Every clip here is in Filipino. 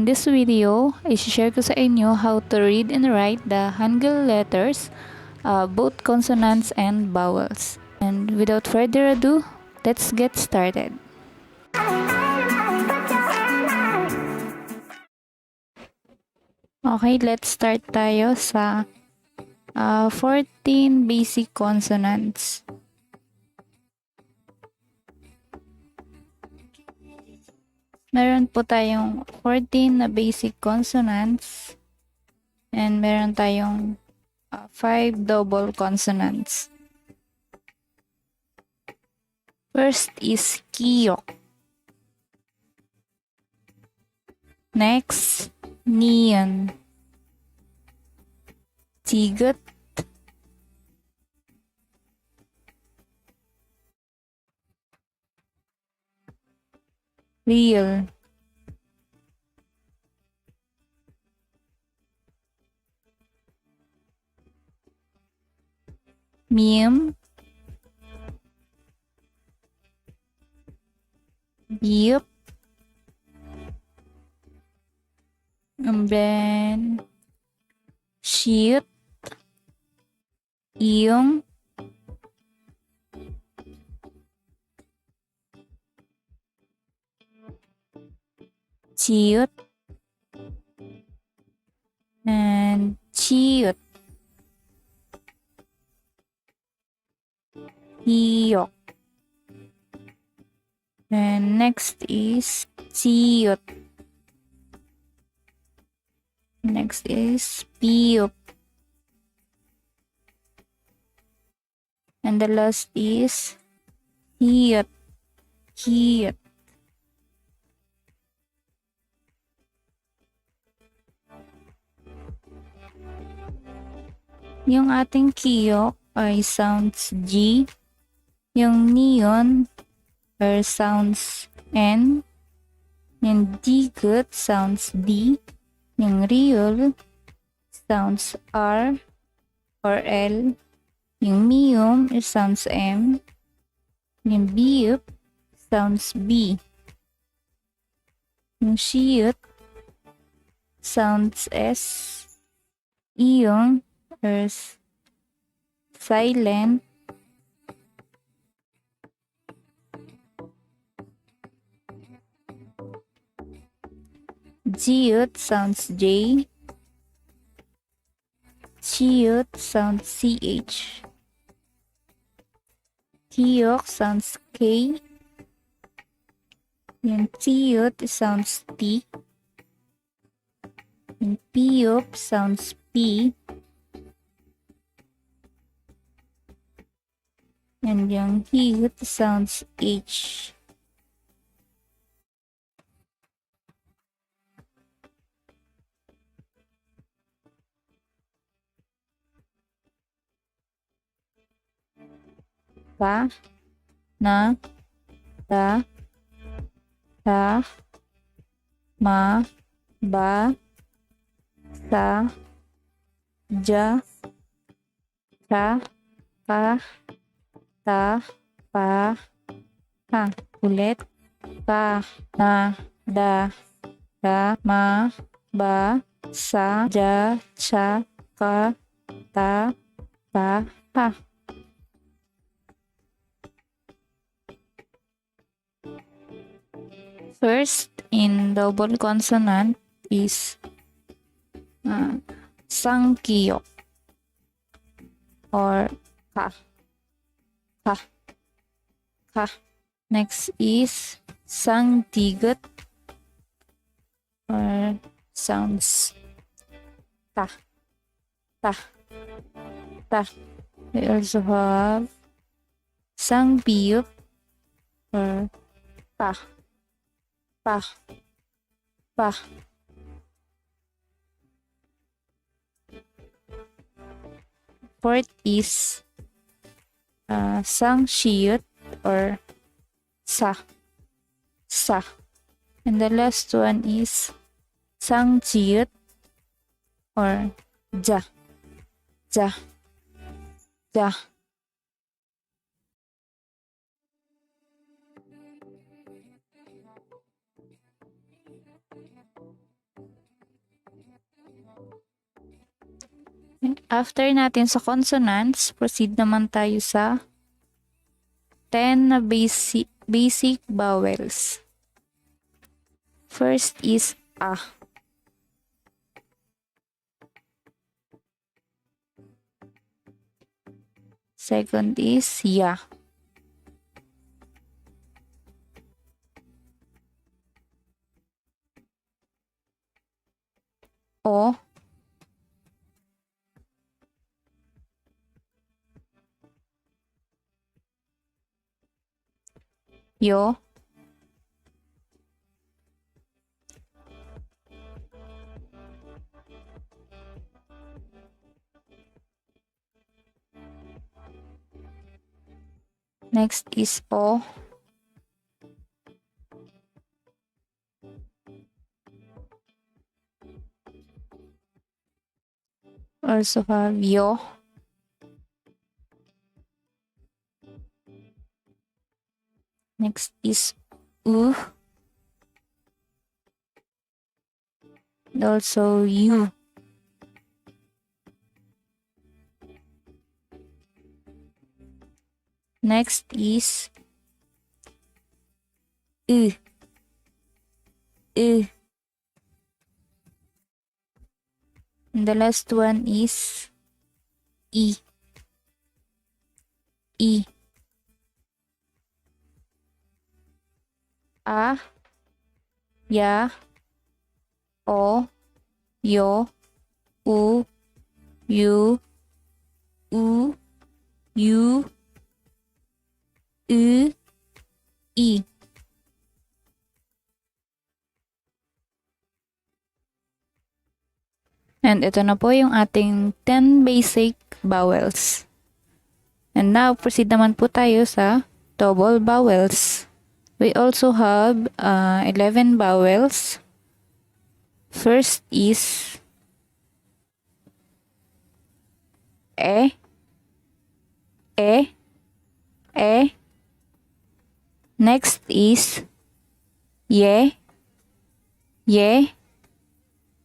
In this video, i-share ko sa inyo how to read and write the Hangul letters, both consonants and vowels. And without further ado, let's get started. Okay, let's start tayo sa 14 basic consonants. Meron po tayong 14 na basic consonants and meron tayong 5 double consonants. First is kiyok. Next, neon. Tigut. Real. Miem. Biop. And then shiut. Iyong. Ciut. And ciut. Hiyok. And next is ciut. Next is piup. And the last is hiyot. Hiyot. Yung ating kiyok ay sounds G. Yung neon are sounds N. Yung digut sounds D. Yung real sounds R or L. Yung mium is sounds M. Yung biup sounds B. Yung shiut sounds S. Iyong is silent. Jiut sounds J. Chiut sounds CH. Kiyok sounds K. Yung tiut sounds T. Yung piup sounds P. And yung hiyut sounds H. Pa, na, ta, ta, ma, ba, sa, ja, ka, pa, ta, pa, ha. Ulit. Pa, na, da, ta, ma, ba, sa, ja, cha, ka, ta, pa, ha. First, in double consonant is sangkiyok or ka. Ka. Ka. Next is sangtigut or sounds ta. Ta. Ta. We also have sangpiyup or pa. Pa. Pa. Fourth is sang shiut or sa. Sa. And the last one is sang jiut or ja. Ja. Ja. After natin sa consonants, proceed naman tayo sa 10 na basic vowels. First is A. Second is Ya. O. Yo. Next is O. Also have Yo. Next is U. And also U. Next is U. U. And the last one is E. E. A. Ya. O. Yo. U. U. U. U. U. E. And ito na po yung ating 10 basic vowels. And now, proceed naman po tayo sa double vowels. We also have 11 vowels. First is E. E. E. Next is Ye. Ye.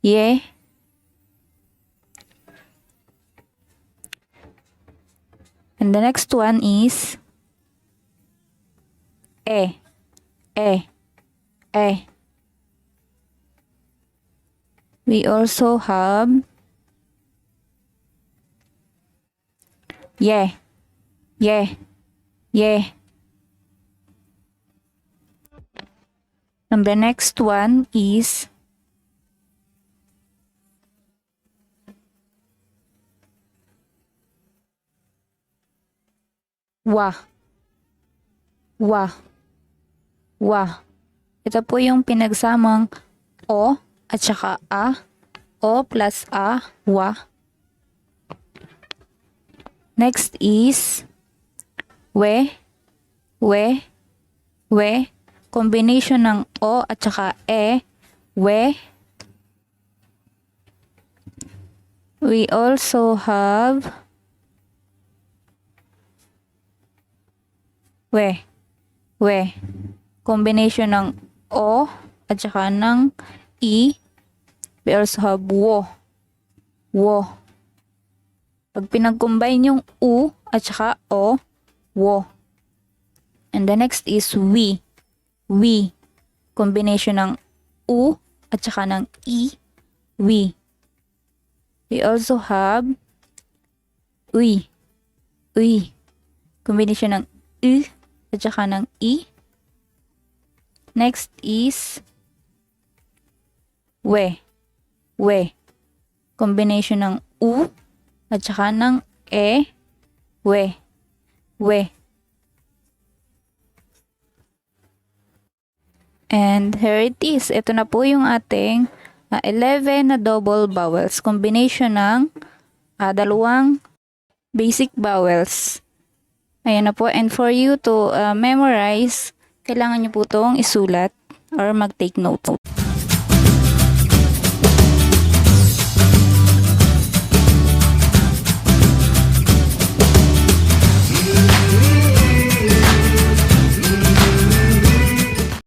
Ye. And the next one is E. E. E. We also have Ye. Ye. Ye. And the next one is Wa. Wa. Wa. Ito po yung pinagsamang O at saka A. O plus A. Wa. Next is We. We. We. Combination ng O at saka E. We. We also have We. We. Combination ng O at saka ng E. We also have Wo. Wo. Pag pinag-combine yung U at saka O, Wo. And the next is We. We. Combination ng U at saka ng E. We. We also have Uy. Uy. Combination ng U at saka ng E. Next is We. We. Combination ng U at saka ng E. We. We. And here it is. Ito na po yung ating 11 na double vowels. Combination ng dalawang basic vowels. Ayan na po. And for you to memorize, kailangan nyo po itong isulat or mag-take note.